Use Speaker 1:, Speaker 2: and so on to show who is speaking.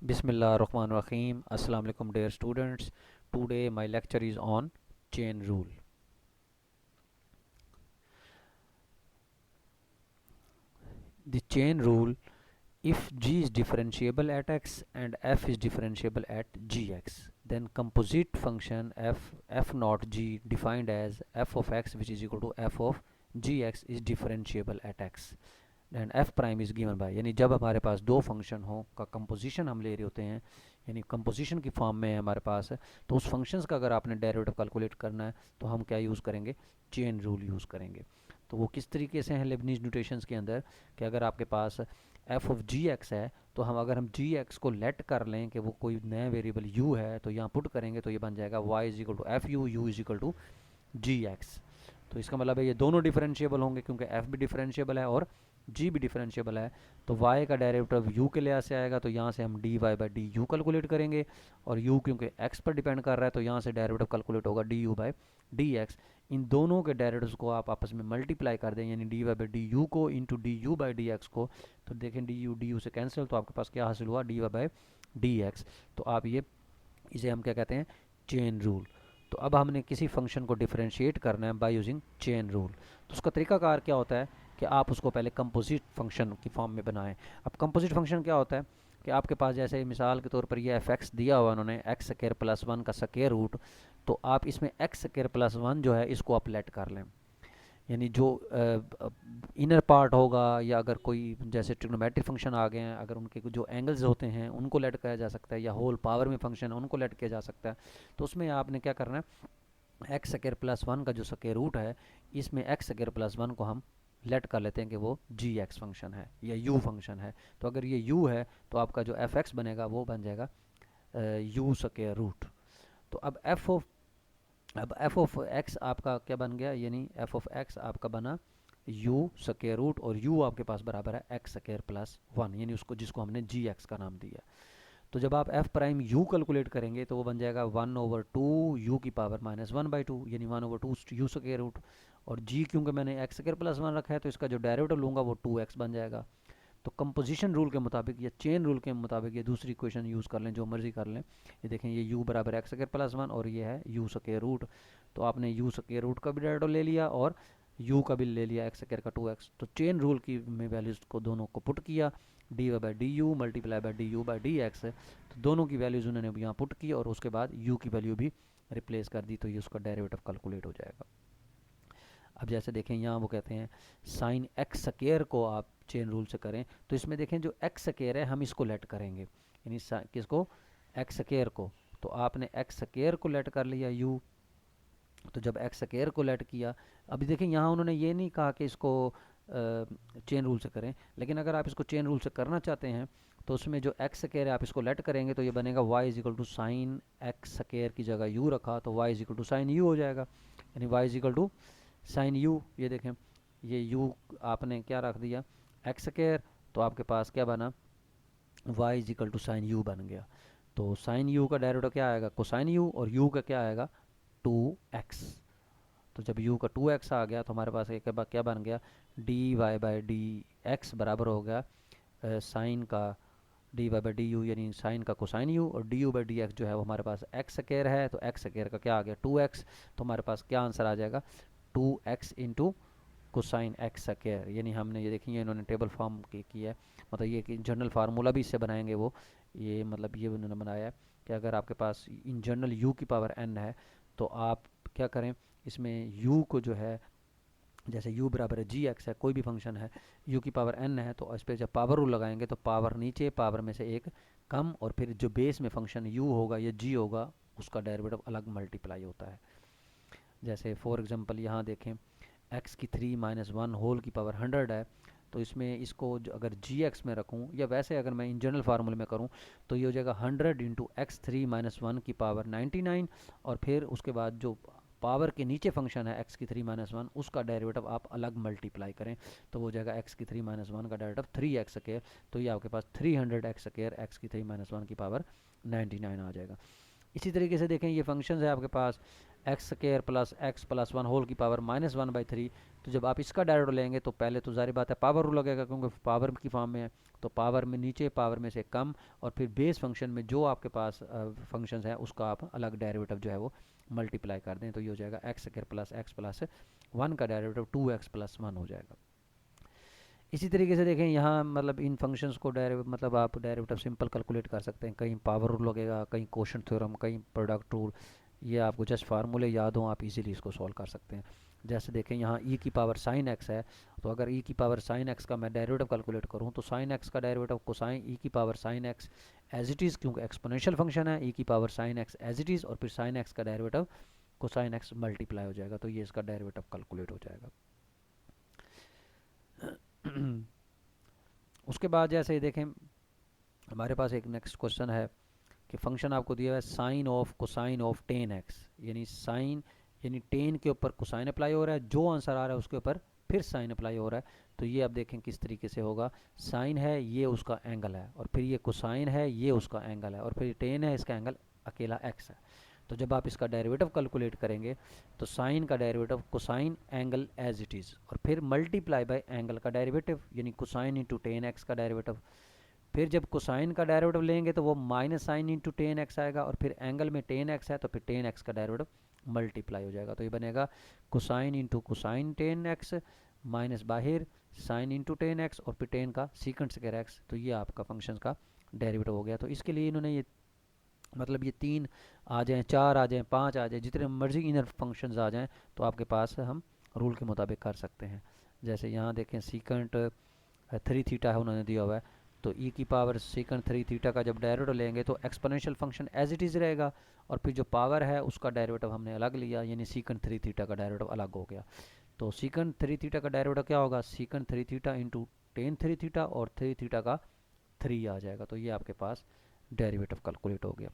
Speaker 1: Bismillahirrahmanirrahim. Assalamu alaikum dear students. Today my lecture is on chain rule. The chain rule, if g is differentiable at x and f is differentiable at gx, then composite function f naught g defined as f of x which is equal to f of gx is differentiable at x and F prime is given by, यानी जब हमारे पास दो function हो का composition हम ले रहे होते हैं, यानी कंपोजिशन की फॉर्म में है हमारे पास है, तो उस फंक्शंस का अगर आपने डेरिवेटिव कैलकुलेट करना है तो हम क्या यूज़ करेंगे, चेन रूल यूज़ करेंगे। तो वो किस तरीके से हैं लेबनीज नोटेशंस के अंदर, कि अगर आपके पास एफ ऑफ जी एक्स है तो हम अगर हम जी एक्स को लेट कर लें कि वो कोई नया वेरिएबल यू है, तो यहाँ पुट करेंगे तो ये बन जाएगा y is equal to f u is equal to g x. तो इसका मतलब है ये दोनों डिफरेंशिएबल होंगे क्योंकि f भी डिफरेंशिएबल है और g भी डिफरेंशिएबल है। तो y का डेरिवेटिव u के लिहाज से आएगा, तो यहाँ से हम dy by D you calculate करेंगे, और u क्योंकि x पर डिपेंड कर रहा है तो यहाँ से डेरिवेटिव कैलकुलेट होगा D you by D X. इन दोनों के डेरिवेटिव्स को आप आपस में मल्टीप्लाई कर दें, यानी D Y by D U को into D you by D X को, तो देखें डी यू से कैंसिल, तो आपके पास क्या हासिल हुआ, d Y by D x. तो आप ये इसे हम क्या कहते हैं, चेन रूल। तो अब हमने किसी फंक्शन को डिफरेंशिएट करना है बाय यूजिंग चेन रूल, तो उसका तरीकाकार क्या होता है कि आप उसको पहले कंपोजिट फंक्शन की फॉर्म में बनाएं। अब कंपोजिट फंक्शन क्या होता है कि आपके पास जैसे मिसाल के तौर पर ये एफ एक्स दिया हुआ उन्होंने एक्स स्क्वायर प्लस वन का स्क्वायर रूट, तो आप इसमें एक्स स्क्वायर प्लस वन जो है इसको आप लेट कर लें, यानी जो इनर पार्ट होगा, या अगर कोई जैसे ट्रिग्नोमेट्रिक फंक्शन आ गए हैं, अगर उनके जो एंगल्स होते हैं उनको लेट किया जा सकता है, या होल पावर में फंक्शन है उनको लेट किया जा सकता है। तो उसमें आपने क्या करना है, एक्स स्क्वायर प्लस वन का जो स्क्वायर रूट है, इसमें एक्स स्क्वायर प्लस वन को हम लेट कर लेते हैं कि वो जी एक्स फंक्शन है या यू फंक्शन है। तो अगर ये यू है तो आपका जो एफ एक्स बनेगा वो बन जाएगा यू स्क्वायर रूट। तो अब एफ ऑफ एक्स आपका क्या बन गया, यानी एफ ऑफ एक्स आपका बना यू स्क्वायर रूट, और यू आपके पास बराबर है एक्स स्क्वायर प्लस वन, यानी उसको जिसको हमने जी एक्स का नाम दिया। तो जब आप एफ प्राइम यू कैलकुलेट करेंगे तो वो बन जाएगा वन ओवर टू यू की power minus one by two, यानी one over two U square root, और जी क्योंकि मैंने एक्स स्क्वायर प्लस वन रखा है तो इसका जो डेरिवेटिव लूँगा वो टू एक्स बन जाएगा। तो कंपोजिशन रूल के मुताबिक या चेन रूल के मुताबिक ये दूसरी इक्वेशन यूज़ कर लें, जो मर्जी कर लें। ये देखें, ये u बराबर एक्स स्क्वायर प्लस वन और ये है यू स्क्वायर रूट, तो आपने यू स्क्वायर रूट का भी डेरिवेटिव ले लिया और u का भी ले लिया एक्स स्क्वायर का टू एक्स। तो चेन रूल की में वैल्यूज़ को दोनों को पुट किया, d Y by D u multiply by D you by D x है, तो दोनों की वैल्यूज़ उन्होंने यहाँ पुट की और उसके बाद u की वैल्यू भी रिप्लेस कर दी, तो ये उसका डेरिवेटिव कैलकुलेट हो जाएगा। अब जैसे देखें यहाँ वो कहते हैं साइन एक्स स्क्वायर को आप चेन रूल से करें, तो इसमें देखें जो एक्स स्क्वायर है हम इसको लेट करेंगे, यानी किसको, एक्स स्क्वायर को। तो आपने एक्स स्क्वायर को लेट कर लिया यू, तो जब एक्स स्क्वायर को लेट किया, अभी देखें यहाँ उन्होंने ये नहीं कहा कि इसको चेन रूल से करें, लेकिन अगर आप इसको चेन रूल से करना चाहते हैं तो उसमें जो एक्स स्क्वायर है आप इसको लेट करेंगे तो ये बनेगा y is equal to sine x square की जगह यू रखा तो y is equal to sine u हो जाएगा, यानी y is equal to sine u. ये देखें, ये यू आपने क्या रख दिया एक्स स्क्वायर, तो आपके पास क्या बना, y is equal to sine u बन गया। तो साइन यू का डेरिवेटिव क्या आएगा, कोसाइन यू, और यू का क्या आएगा, टू एक्स। तो जब u का टू एक्स आ गया तो हमारे पास एक क्या बन गया, d Y by D x बराबर हो गया साइन का d Y by D u, यानी साइन का कोसाइन यू, और d you by D x जो है वो हमारे पास एक्स स्क्वायर है, तो एक्स स्क्वायर का क्या आ गया टू एक्स। तो हमारे पास क्या आंसर आ जाएगा, two x into cosine x square. यानी हमने ये देखिए इन्होंने टेबल फॉर्म की है, मतलब ये कि जनरल फार्मूला भी इससे बनाएंगे वो, ये मतलब ये उन्होंने बनाया है कि अगर आपके पास इन जनरल यू की पावर एन है तो आप क्या करें, इसमें u को जो है, जैसे u बराबर है जी एक्स है, कोई भी फंक्शन है u की पावर n है, तो इस पर जब पावर रूल लगाएंगे तो पावर नीचे पावर में से एक कम, और फिर जो बेस में फंक्शन u होगा या g होगा उसका डेरिवेटिव अलग मल्टीप्लाई होता है। जैसे फॉर एग्जांपल यहाँ देखें, x की थ्री माइनस वन होल की पावर 100 है, तो इसमें इसको अगर जी एक्स में रखूँ, या वैसे अगर मैं इन जनरल फार्मूले में करूँ तो ये हो जाएगा 100 into x three minus one की पावर 99, और फिर उसके बाद जो पावर के नीचे फंक्शन है एक्स की थ्री माइनस वन उसका डेरिवेटिव आप अलग मल्टीप्लाई करें, तो वो हो जाएगा एक्स की थ्री माइनस वन का डेरिवेटिव थ्री एक्स स्क्वायर, तो ये आपके पास 300 एक्स स्क्वायर एक्स की थ्री माइनस वन की पावर 99 आ जाएगा। इसी तरीके से देखें, ये फंक्शन है आपके पास X square plus X plus one whole की power minus one by three, तो जब आप इसका डेरिवेटिव लेंगे तो पहले तो जाहिर बात है पावर रूल लगेगा, क्योंकि पावर की फॉर्म में है, तो पावर में नीचे पावर में से कम, और फिर बेस फंक्शन में जो आपके पास फंक्शन है उसका आप अलग डेरिवेटिव जो है वो मल्टीप्लाई कर दें, तो ये हो जाएगा x square plus X plus one का डेरिवेटिव 2x प्लस वन हो जाएगा। इसी तरीके से देखें यहाँ मतलब इन फंक्शंस को मतलब आप डेरिवेटिव सिंपल कैलकुलेट कर सकते हैं, कहीं पावर रूल लगेगा, कहीं कोशन थ्योरम, कहीं प्रोडक्ट रूल, ये आपको जस्ट फार्मूले याद हों आप इजीली इसको सॉल्व कर सकते हैं। जैसे देखें यहाँ e की पावर साइन एक्स है, तो अगर e की पावर साइन एक्स का मैं डेरिवेटिव कैलकुलेट करूँ तो साइन एक्स का डेरिवेटिव कोसाइन e की power sine x as it is, क्योंकि एक्सपोनेंशियल फंक्शन है, e की power sine x as it is, और फिर साइन एक्स का डेरिवेटिव कोसाइन एक्स मल्टीप्लाई हो जाएगा, तो ये इसका डेरिवेटिव कैलकुलेट हो जाएगा। उसके बाद जैसे देखें हमारे पास एक नेक्स्ट क्वेश्चन है कि फंक्शन आपको दिया है sine of cosine of ten x, यानी साइन यानी टेन के ऊपर कोसाइन अप्लाई हो रहा है, जो आंसर आ रहा है उसके ऊपर फिर साइन अप्लाई हो रहा है। तो ये आप देखें किस तरीके से होगा, साइन है ये उसका एंगल है, और फिर ये कोसाइन है ये उसका एंगल है, और फिर टेन है इसका एंगल अकेला एक्स है। तो जब आप इसका डेरिवेटिव कैलकुलेट करेंगे तो साइन का derivative cosine angle as it is, और फिर मल्टीप्लाई बाय एंगल का डेरिवेटिव यानी कोसाइन इंटू टेन एक्स का डेरिवेटिव। फिर जब कोसाइन का डेरिवेटिव लेंगे तो वो minus sine into ten x आएगा, और फिर एंगल में टेन एक्स है तो फिर टेन एक्स का डेरिवेटिव मल्टीप्लाई हो जाएगा, तो ये बनेगा cosine into cosine ten x minus बाहर साइन इंटू टेन एक्स और फिर टेन का सीकेंड स्क्वायर एक्स। तो ये आपका फंक्शन का डेरिवेटिव हो गया। तो इसके लिए इन्होंने ये मतलब ये तीन आ जाएँ, चार आ जाएँ, पाँच आ जाए, जितने मर्जी इनर फंक्शंस आ जाएँ तो आपके पास हम रूल के मुताबिक कर सकते हैं। जैसे यहाँ देखें सीकेंट थ्री थीटा है उन्होंने दिया हुआ है, तो e की पावर सीकेंट थ्री थीटा का जब डेरिवेटिव लेंगे तो exponential function as it is रहेगा, और फिर जो पावर है उसका डेरिवेटिव हमने अलग लिया, यानी सीकेंट थ्री थीटा का डेरिवेटिव अलग हो गया। तो सीकेंट थ्री थीटा का डेरिवेटिव क्या होगा, secant three theta into ten three theta, और थ्री थीटा का थ्री आ जाएगा। तो ये आपके पास डेरिवेटिव कैलकुलेट हो गया।